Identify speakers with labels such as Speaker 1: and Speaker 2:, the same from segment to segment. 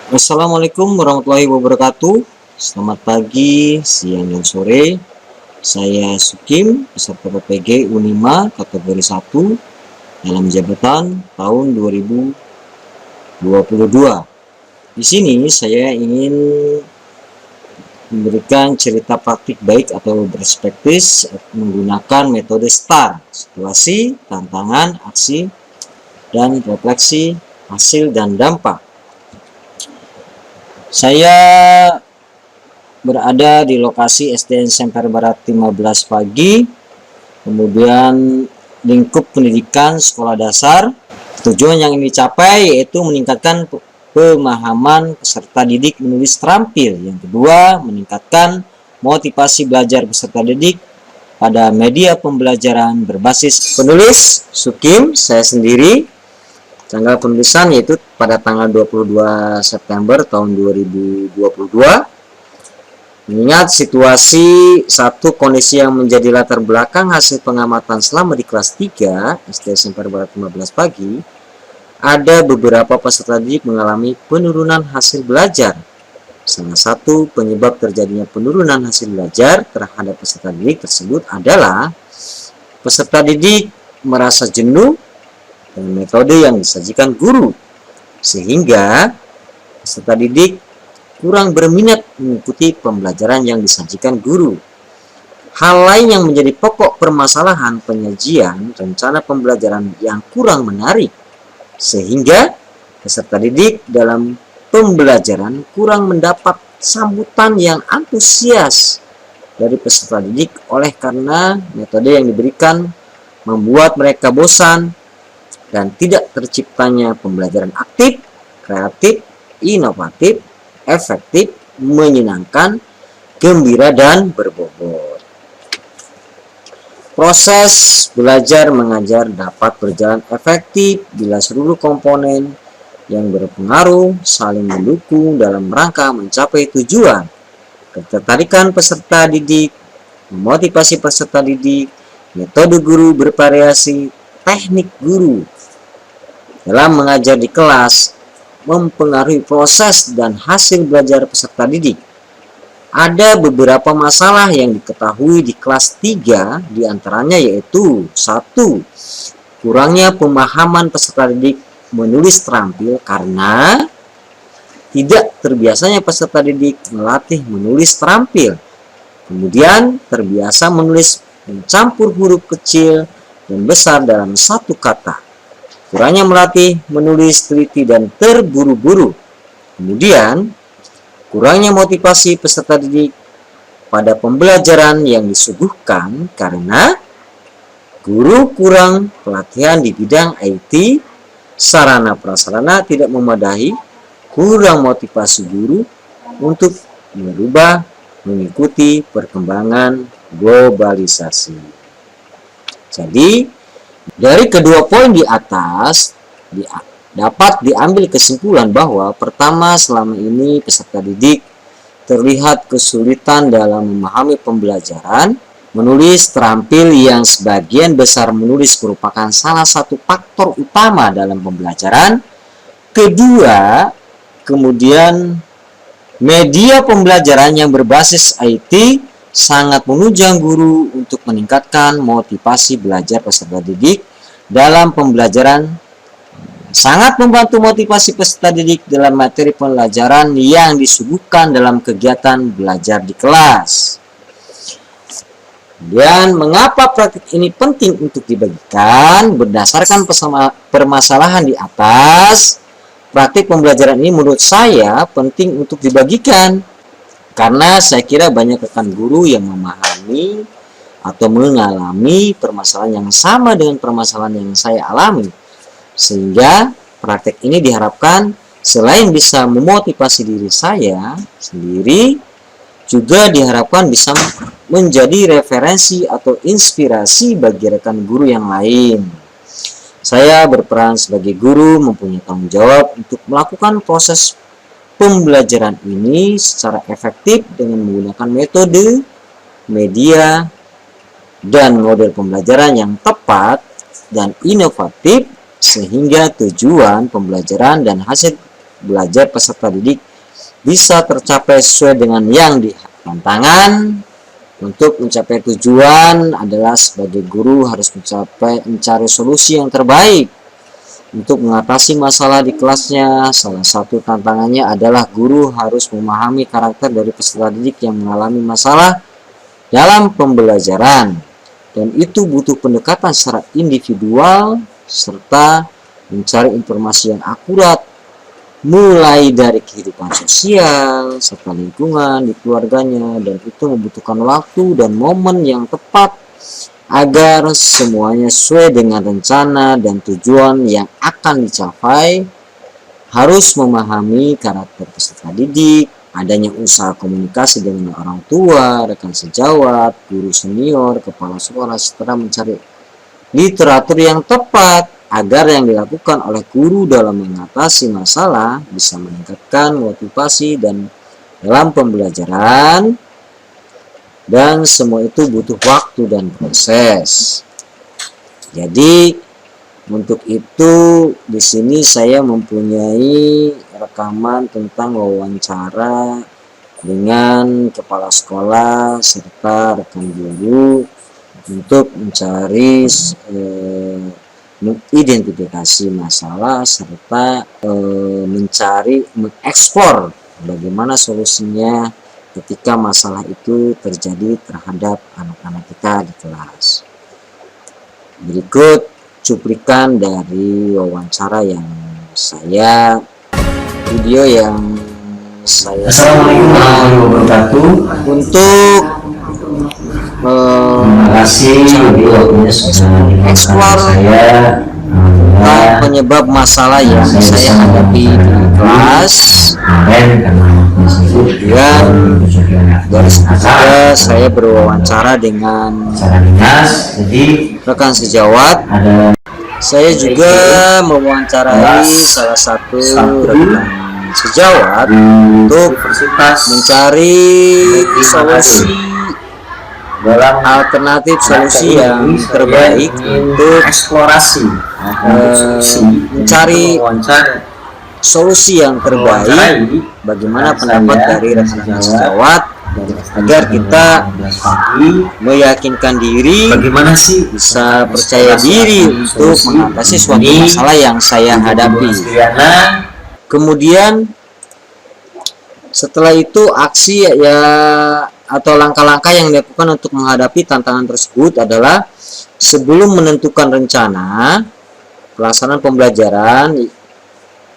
Speaker 1: Assalamualaikum warahmatullahi wabarakatuh. Selamat pagi, siang, dan sore. Saya Sukim, peserta PPG Unima kategori 1 dalam jabatan tahun 2022. Di sini saya ingin memberikan cerita praktik baik atau perspektif menggunakan metode STAR, situasi, tantangan, aksi, dan refleksi, hasil, dan dampak. Saya berada di lokasi SDN Semper Barat 15 pagi, kemudian lingkup pendidikan sekolah dasar. Tujuan yang ingin dicapai yaitu meningkatkan pemahaman peserta didik menulis terampil. Yang kedua, meningkatkan motivasi belajar peserta didik pada media pembelajaran berbasis penulis Sukim, saya sendiri. Tanggal penulisan yaitu pada tanggal 22 September tahun 2022. Mengingat situasi satu kondisi yang menjadi latar belakang hasil pengamatan selama di kelas 3 SD Semper Barat 15 pagi, ada beberapa peserta didik mengalami penurunan hasil belajar. Salah satu penyebab terjadinya penurunan hasil belajar terhadap peserta didik tersebut adalah peserta didik merasa jenuh dengan metode yang disajikan guru, sehingga peserta didik kurang berminat mengikuti pembelajaran yang disajikan guru. Hal lain yang menjadi pokok permasalahan penyajian rencana pembelajaran yang kurang menarik, sehingga peserta didik dalam pembelajaran kurang mendapat sambutan yang antusias dari peserta didik oleh karena metode yang diberikan membuat mereka bosan dan tidak terciptanya pembelajaran aktif, kreatif, inovatif, efektif, menyenangkan, gembira, dan berbobot. Proses belajar mengajar dapat berjalan efektif bila seluruh komponen yang berpengaruh saling mendukung dalam rangka mencapai tujuan. Ketertarikan peserta didik, memotivasi peserta didik, metode guru bervariasi, teknik guru dalam mengajar di kelas mempengaruhi proses dan hasil belajar peserta didik. Ada beberapa masalah yang diketahui di kelas 3, diantaranya yaitu 1. Kurangnya pemahaman peserta didik menulis terampil karena tidak terbiasanya peserta didik melatih menulis terampil. Kemudian terbiasa menulis mencampur huruf kecil dan besar dalam satu kata. Kurangnya melatih menulis teliti dan terburu-buru. Kemudian, kurangnya motivasi peserta didik pada pembelajaran yang disuguhkan karena guru kurang pelatihan di bidang IT, sarana prasarana tidak memadai, kurang motivasi guru untuk merubah mengikuti perkembangan globalisasi. Jadi, dari kedua poin di atas dapat diambil kesimpulan bahwa pertama, selama ini peserta didik terlihat kesulitan dalam memahami pembelajaran. Menulis terampil yang sebagian besar menulis merupakan salah satu faktor utama dalam pembelajaran. Kedua, kemudian media pembelajaran yang berbasis IT sangat menunjang guru untuk meningkatkan motivasi belajar peserta didik dalam pembelajaran, sangat membantu motivasi peserta didik dalam materi pembelajaran yang disuguhkan dalam kegiatan belajar di kelas. Dan mengapa praktik ini penting untuk dibagikan? Berdasarkan permasalahan di atas, praktik pembelajaran ini menurut saya penting untuk dibagikan. Karena saya kira banyak rekan guru yang memahami atau mengalami permasalahan yang sama dengan permasalahan yang saya alami. Sehingga praktek ini diharapkan selain bisa memotivasi diri saya sendiri, juga diharapkan bisa menjadi referensi atau inspirasi bagi rekan guru yang lain. Saya berperan sebagai guru mempunyai tanggung jawab untuk melakukan proses pembelajaran ini secara efektif dengan menggunakan metode, media, dan model pembelajaran yang tepat dan inovatif sehingga tujuan pembelajaran dan hasil belajar peserta didik bisa tercapai sesuai dengan yang tantangan untuk mencapai tujuan adalah sebagai guru harus mencari solusi yang terbaik untuk mengatasi masalah di kelasnya. Salah satu tantangannya adalah guru harus memahami karakter dari peserta didik yang mengalami masalah dalam pembelajaran, dan itu butuh pendekatan secara individual serta mencari informasi yang akurat mulai dari kehidupan sosial serta lingkungan di keluarganya, dan itu membutuhkan waktu dan momen yang tepat agar semuanya sesuai dengan rencana dan tujuan yang akan dicapai. Harus memahami karakter peserta didik, adanya usaha komunikasi dengan orang tua, rekan sejawat, guru senior, kepala sekolah, serta mencari literatur yang tepat agar yang dilakukan oleh guru dalam mengatasi masalah bisa meningkatkan motivasi dan dalam pembelajaran. Dan semua itu butuh waktu dan proses. Jadi untuk itu di sini saya mempunyai rekaman tentang wawancara dengan kepala sekolah serta rekan guru untuk mencari mengidentifikasi masalah serta mencari mengekspor bagaimana solusinya ketika masalah itu terjadi terhadap anak-anak kita di kelas. Berikut cuplikan dari wawancara yang video yang saya
Speaker 2: Assalamualaikum warahmatullahi wabarakatuh.
Speaker 1: Untuk
Speaker 2: Terima kasih waktunya sudah
Speaker 1: eksplor penyebab masalah yang saya hadapi di kelas. Kemudian dari ketiga saya berwawancara dengan rekan sejawat. Saya juga mewawancarai salah satu rekan sejawat untuk mencari solusi dalam alternatif solusi yang terbaik untuk
Speaker 2: eksplorasi,
Speaker 1: mencari solusi yang terbaik. Bagaimana pendapat dari rekan sejawat agar kita meyakinkan diri,
Speaker 2: bagaimana sih
Speaker 1: bisa percaya diri untuk mengatasi suatu masalah yang saya hadapi. Kemudian setelah itu aksi ya atau langkah-langkah yang dilakukan untuk menghadapi tantangan tersebut adalah sebelum menentukan rencana pelaksanaan pembelajaran,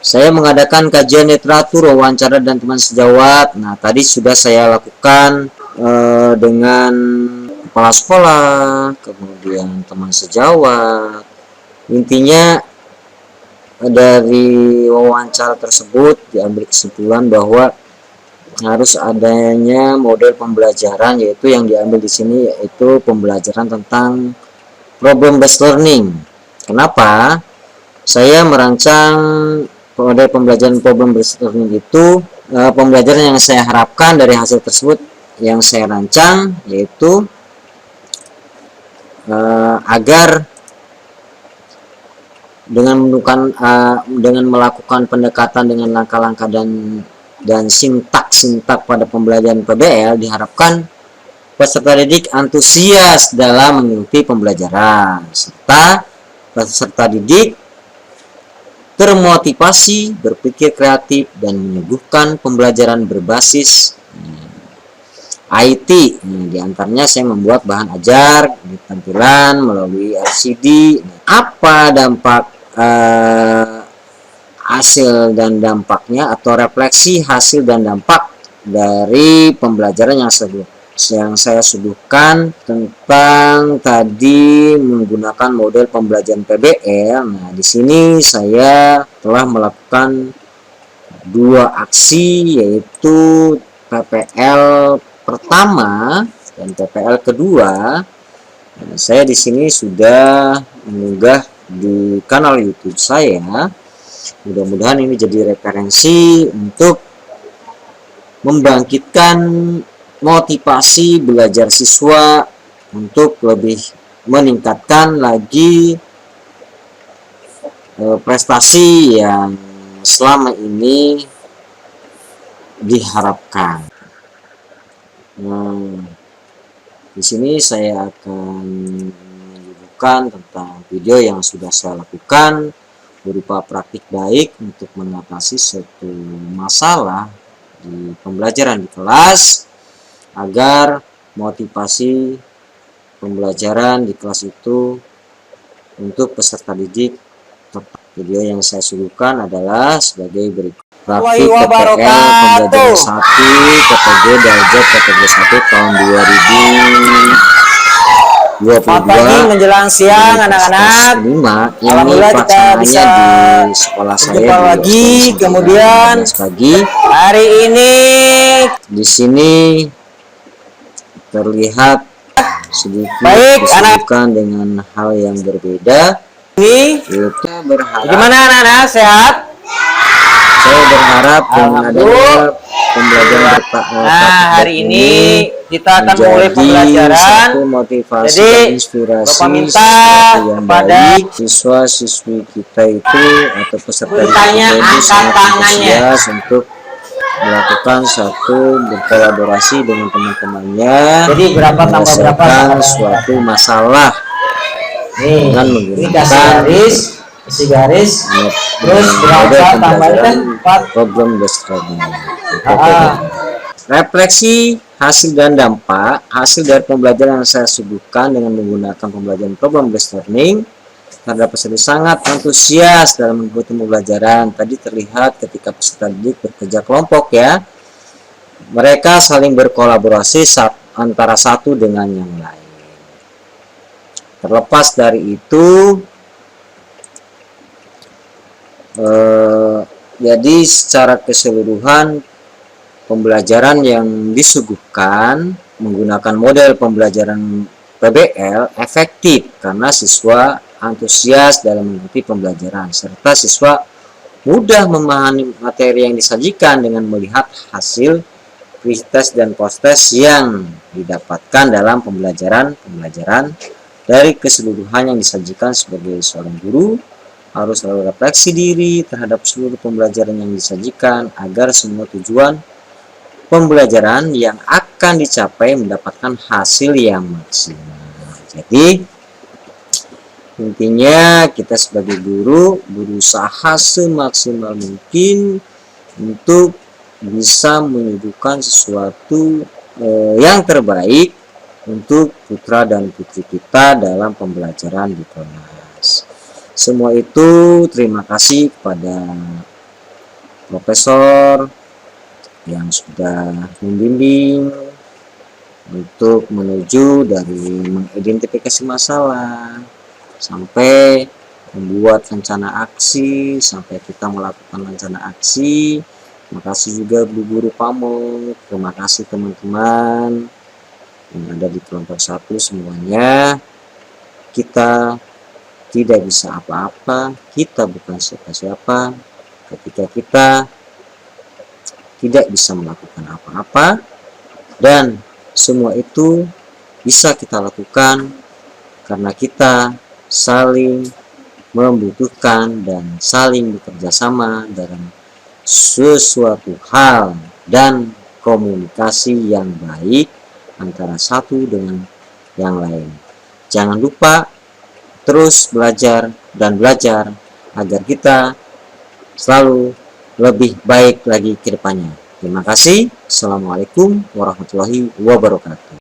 Speaker 1: saya mengadakan kajian literatur, wawancara dan teman sejawat. Nah, tadi sudah saya lakukan dengan kepala sekolah, kemudian teman sejawat. Intinya dari wawancara tersebut diambil kesimpulan bahwa harus adanya model pembelajaran, yaitu yang diambil di sini yaitu pembelajaran tentang problem based learning. Kenapa saya merancang model pembelajaran problem based learning itu? Pembelajaran yang saya harapkan dari hasil tersebut yang saya rancang yaitu agar dengan melakukan pendekatan dengan langkah-langkah dan sintak pada pembelajaran PBL, diharapkan peserta didik antusias dalam mengikuti pembelajaran serta peserta didik termotivasi, berpikir kreatif dan menyuguhkan pembelajaran berbasis IT. Di antaranya saya membuat bahan ajar di tampilan melalui LCD. Apa dampak hasil dan dampaknya atau refleksi hasil dan dampak dari pembelajaran yang saya suguhkan tentang tadi menggunakan model pembelajaran PBL. Nah, di sini saya telah melakukan dua aksi, yaitu PPL pertama dan PPL kedua. Nah, saya di sini sudah mengunggah di kanal YouTube saya. Mudah-mudahan ini jadi referensi untuk membangkitkan motivasi belajar siswa untuk lebih meningkatkan lagi prestasi yang selama ini diharapkan. Nah, di sini saya akan menyebutkan tentang video yang sudah saya lakukan berupa praktik baik untuk mengatasi suatu masalah di pembelajaran di kelas agar motivasi pembelajaran di kelas itu untuk peserta didik. Video yang saya suguhkan adalah sebagai berikut. Praktik PPL pembelajaran 1 KPG Darjat kategori 1 tahun 2022.
Speaker 3: Selamat pagi menjelang siang anak-anak.
Speaker 1: 5 ini
Speaker 3: Alhamdulillah kita bisa
Speaker 1: di sekolah saya
Speaker 3: berjumpa lagi. Kemudian
Speaker 1: pagi
Speaker 3: hari ini
Speaker 1: di sini terlihat sedikit
Speaker 3: Baik,
Speaker 1: disebutkan dengan hal yang berbeda. Kita berharap,
Speaker 3: gimana anak-anak, sehat?
Speaker 1: saya berharap dengan adanya pembelajaran
Speaker 3: Nah, hari ini kita akan mulai pembelajaran.
Speaker 1: satu motivasi
Speaker 3: Jadi,
Speaker 1: dan inspirasi
Speaker 3: Bapak minta
Speaker 1: yang
Speaker 3: kepada
Speaker 1: baik siswa-siswi kita itu atau peserta didik
Speaker 3: Bertanya,
Speaker 1: kita itu
Speaker 3: angkat
Speaker 1: sangat
Speaker 3: tangannya.
Speaker 1: antusias untuk melakukan satu berkolaborasi dengan teman-temannya.
Speaker 3: Jadi berapa tambah berapa?
Speaker 1: menyelesaikan suatu masalah
Speaker 3: Nih,
Speaker 1: dengan
Speaker 3: ini kasih
Speaker 1: menggunakan
Speaker 3: garis, terus berapa
Speaker 1: metode
Speaker 3: tambahkan
Speaker 1: pembelajaran
Speaker 3: 4.
Speaker 1: problem based learning.
Speaker 3: Ah,
Speaker 1: Refleksi hasil dan dampak hasil dari pembelajaran yang saya suguhkan dengan menggunakan pembelajaran problem based learning terhadap peserta sangat antusias dalam mengikuti pembelajaran. Tadi terlihat ketika peserta didik bekerja kelompok ya, mereka saling berkolaborasi antara satu dengan yang lain. Terlepas dari itu, jadi secara keseluruhan pembelajaran yang disuguhkan menggunakan model pembelajaran PBL efektif karena siswa antusias dalam mengikuti pembelajaran serta siswa mudah memahami materi yang disajikan dengan melihat hasil quiz dan post-test yang didapatkan dalam pembelajaran dari keseluruhan yang disajikan. Sebagai seorang guru harus selalu refleksi diri terhadap seluruh pembelajaran yang disajikan agar semua tujuan pembelajaran yang akan dicapai mendapatkan hasil yang maksimal. Jadi intinya kita sebagai guru berusaha semaksimal mungkin untuk bisa menyuguhkan sesuatu yang terbaik untuk putra dan putri kita dalam pembelajaran di kelas. Semua itu terima kasih kepada profesor yang sudah membimbing untuk menuju dari mengidentifikasi masalah sampai membuat rencana aksi, sampai kita melakukan rencana aksi. Terima kasih juga Bu Guru Pamuk, terima kasih teman-teman yang ada di kelompok 1 semuanya. Kita tidak bisa apa-apa, kita bukan siapa-siapa ketika kita tidak bisa melakukan apa-apa, dan semua itu bisa kita lakukan karena kita saling membutuhkan dan saling bekerja sama dalam sesuatu hal dan komunikasi yang baik antara satu dengan yang lain. Jangan lupa terus belajar dan belajar agar kita selalu lebih baik lagi ke depannya. Terima kasih. Assalamualaikum warahmatullahi wabarakatuh.